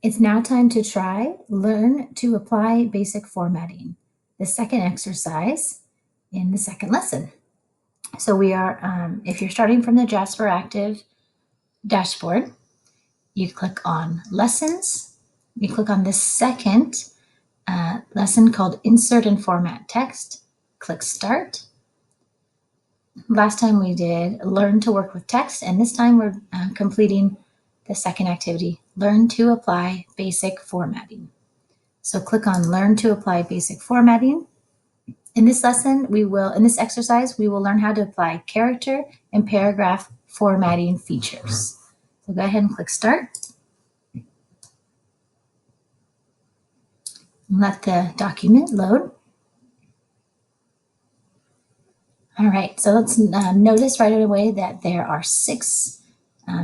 It's now time to learn to apply basic formatting, the second exercise in the second lesson. So we are, if you're starting from the Jasper Active dashboard, you click on Lessons. You click on the second lesson called Insert and Format Text. Click Start. Last time we did Learn to Work with Text, and this time we're completing the second activity, Learn to Apply Basic Formatting. So click on Learn to Apply Basic Formatting. In this lesson, in this exercise, we will learn how to apply character and paragraph formatting features. So go ahead and click Start. Let the document load. All right, so let's notice right away that there are 6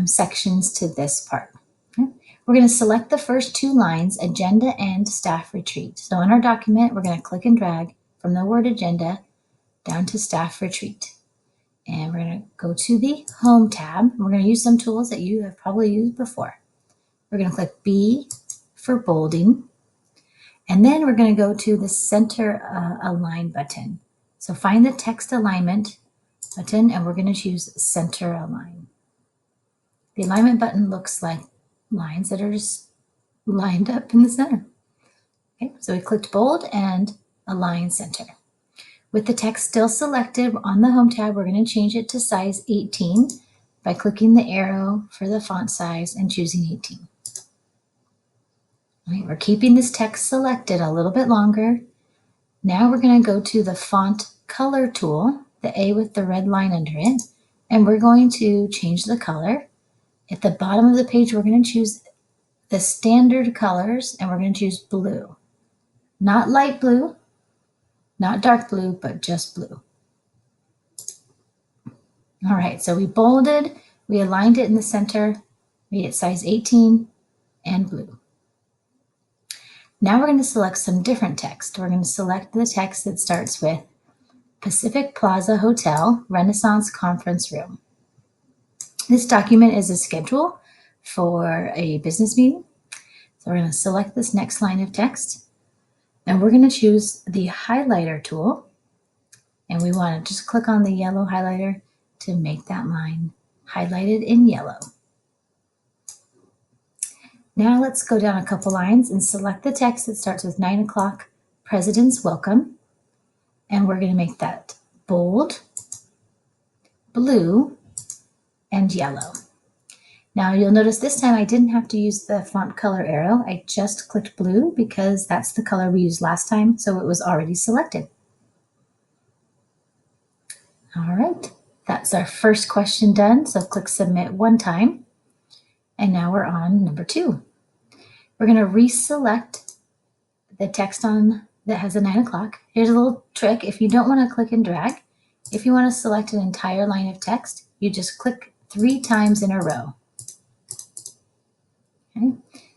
sections to this part. Okay. We're going to select the first 2 lines, agenda and staff retreat. So in our document, we're going to click and drag from the word agenda down to staff retreat. And we're going to go to the Home tab. We're going to use some tools that you have probably used before. We're going to click B for bolding. And then we're going to go to the Center Align button. So find the text alignment button, and we're going to choose Center Align. The alignment button looks like lines that are just lined up in the center. Okay, so we clicked bold and align center. With the text still selected on the Home tab, we're going to change it to size 18 by clicking the arrow for the font size and choosing 18. All right, we're keeping this text selected a little bit longer. Now we're going to go to the Font Color tool, the A with the red line under it, and we're going to change the color. At the bottom of the page, we're going to choose the standard colors, and we're going to choose blue. Not light blue, not dark blue, but just blue. All right, so we bolded, we aligned it in the center, made it size 18 and blue. Now we're going to select some different text. We're going to select the text that starts with Pacific Plaza Hotel, Renaissance Conference Room. This document is a schedule for a business meeting. So we're going to select this next line of text, and we're going to choose the highlighter tool, and we want to just click on the yellow highlighter to make that line highlighted in yellow. Now let's go down a couple lines and select the text that starts with 9 o'clock, President's Welcome. And we're going to make that bold, blue, and yellow. Now you'll notice this time I didn't have to use the font color arrow. I just clicked blue because that's the color we used last time, so it was already selected. All right, that's our first question done. So click Submit one time. And now we're on number 2. We're going to reselect the text that has a 9 o'clock. Here's a little trick. If you don't want to click and drag, if you want to select an entire line of text, you just click 3 times in a row. Okay.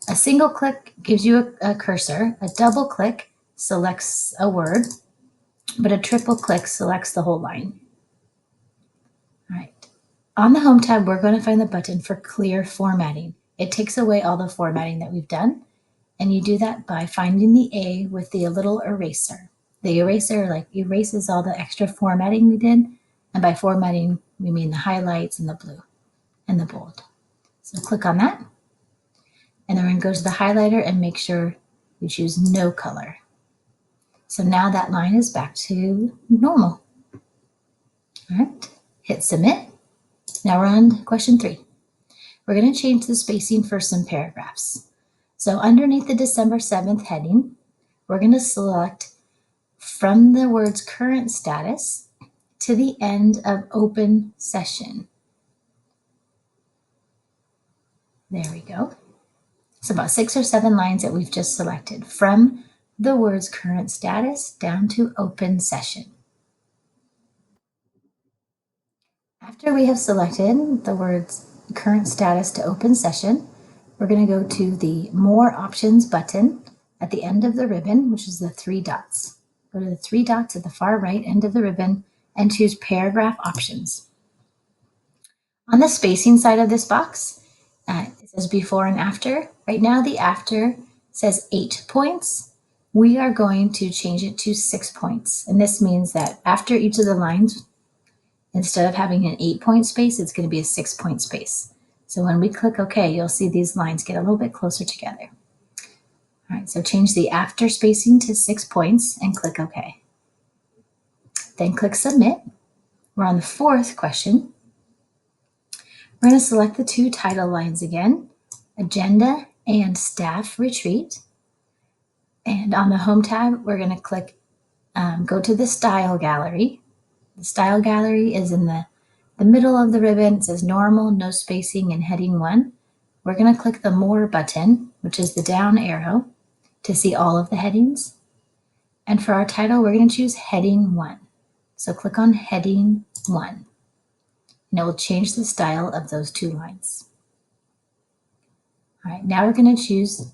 A single click gives you a cursor. A double click selects a word, but a triple click selects the whole line. All right. On the Home tab, we're going to find the button for Clear Formatting. It takes away all the formatting that we've done, and you do that by finding the A with the little eraser. The eraser erases all the extra formatting we did, and by formatting, we mean the highlights and the blue and the bold. So click on that, and then we're going to go to the highlighter and make sure we choose no color. So now that line is back to normal. All right, hit Submit. Now we're on question 3. We're going to change the spacing for some paragraphs. So underneath the December 7th heading, we're going to select from the words current status to the end of open session. There we go. It's about 6 or 7 lines that we've just selected from the words current status down to open session. After we have selected the words current status to open session, we're going to go to the More Options button at the end of the ribbon, which is the 3 dots. Go to the 3 dots at the far right end of the ribbon and choose Paragraph Options. On the spacing side of this box, it says before and after. Right now the after says 8 points. We are going to change it to 6 points. And this means that after each of the lines, instead of having an 8-point space, it's going to be a 6-point space. So when we click OK, you'll see these lines get a little bit closer together. All right, so change the after spacing to 6 points and click OK. Then click Submit. We're on the fourth question. We're going to select the two title lines again, Agenda and Staff Retreat. And on the Home tab, we're going to click go to the Style Gallery. The Style Gallery is in the middle of the ribbon. It says Normal, No Spacing, and Heading 1. We're going to click the More button, which is the down arrow, to see all of the headings. And for our title, we're going to choose Heading 1. So click on Heading 1. And it will change the style of those two lines. All right, now we're going to choose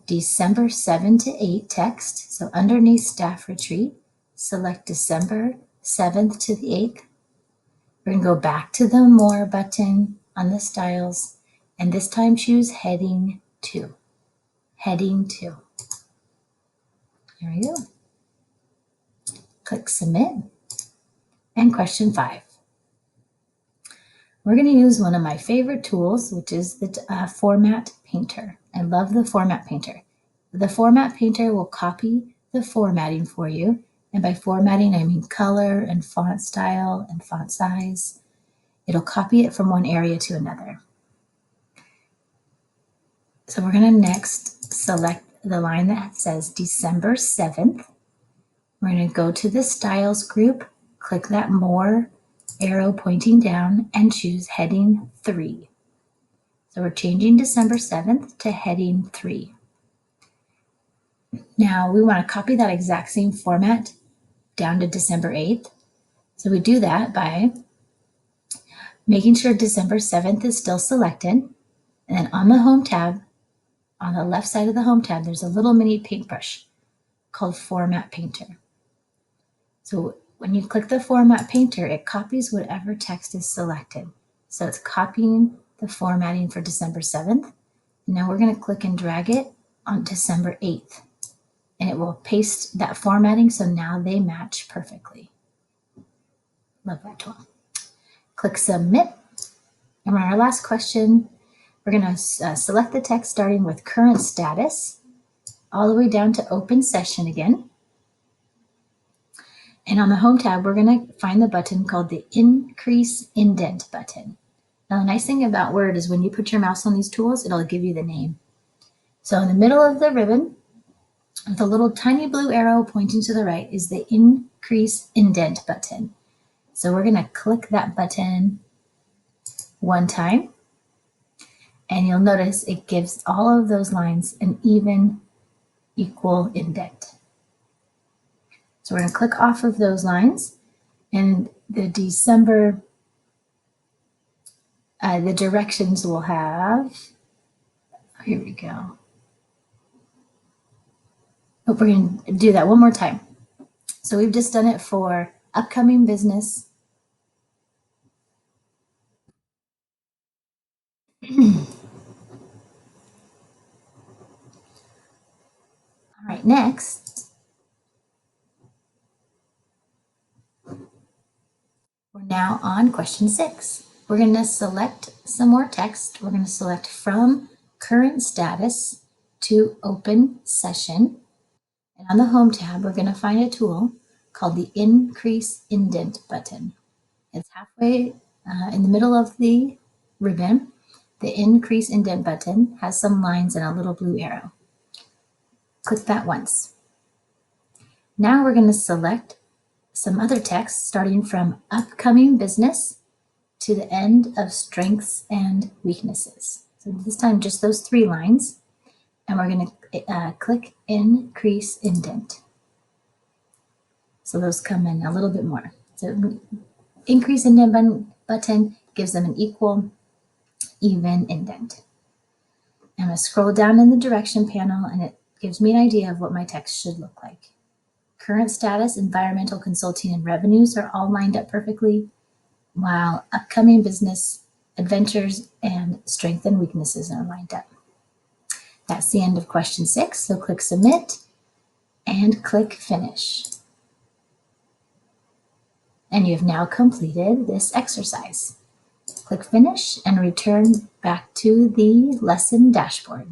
December 7 to 8 text. So underneath Staff Retreat, select December 7th to the 8th. We're going to go back to the More button on the styles, and this time choose Heading 2. Heading 2. There we go. Click Submit. And question 5. We're going to use one of my favorite tools, which is the Format Painter. I love the Format Painter. The Format Painter will copy the formatting for you. And by formatting, I mean color and font style and font size. It'll copy it from one area to another. So we're going to next select the line that says December 7th. We're going to go to the Styles group, click that More arrow pointing down, and choose Heading 3. So we're changing December 7th to Heading 3. Now we want to copy that exact same format down to December 8th. So we do that by making sure December 7th is still selected. And then on the Home tab, on the left side of the Home tab, there's a little mini paintbrush called Format Painter. So when you click the Format Painter, it copies whatever text is selected. So it's copying the formatting for December 7th. And now we're going to click and drag it on December 8th. And it will paste that formatting, so now they match perfectly. Love that tool. Click Submit. And on our last question, we're going to select the text starting with Current Status, all the way down to Open Session again. And on the Home tab, we're going to find the button called the Increase Indent button. Now, the nice thing about Word is when you put your mouse on these tools, it'll give you the name. So in the middle of the ribbon, with a little tiny blue arrow pointing to the right, is the Increase Indent button. So we're going to click that button one time, and you'll notice it gives all of those lines an even, equal indent. So we're going to click off of those lines, and the December, the directions will have, here we go. Oh, we're going to do that one more time. So we've just done it for upcoming business. All right, next, we're now on question 6. We're going to select some more text. We're going to select from Current Status to Open Session. And on the Home tab, we're going to find a tool called the Increase Indent button. It's halfway in the middle of the ribbon. The Increase Indent button has some lines and a little blue arrow. Click that once. Now we're going to select some other text starting from Upcoming Business to the end of Strengths and Weaknesses. So this time just those 3 lines, and we're going to click Increase Indent. So those come in a little bit more. So Increase Indent button gives them an equal, even indent. I'm going to scroll down in the direction panel, and it gives me an idea of what my text should look like. Current Status, Environmental Consulting, and Revenues are all lined up perfectly, while Upcoming Business, Adventures, and Strengths and Weaknesses are lined up. That's the end of question 6. So click Submit and click Finish. And you have now completed this exercise. Click Finish and return back to the lesson dashboard.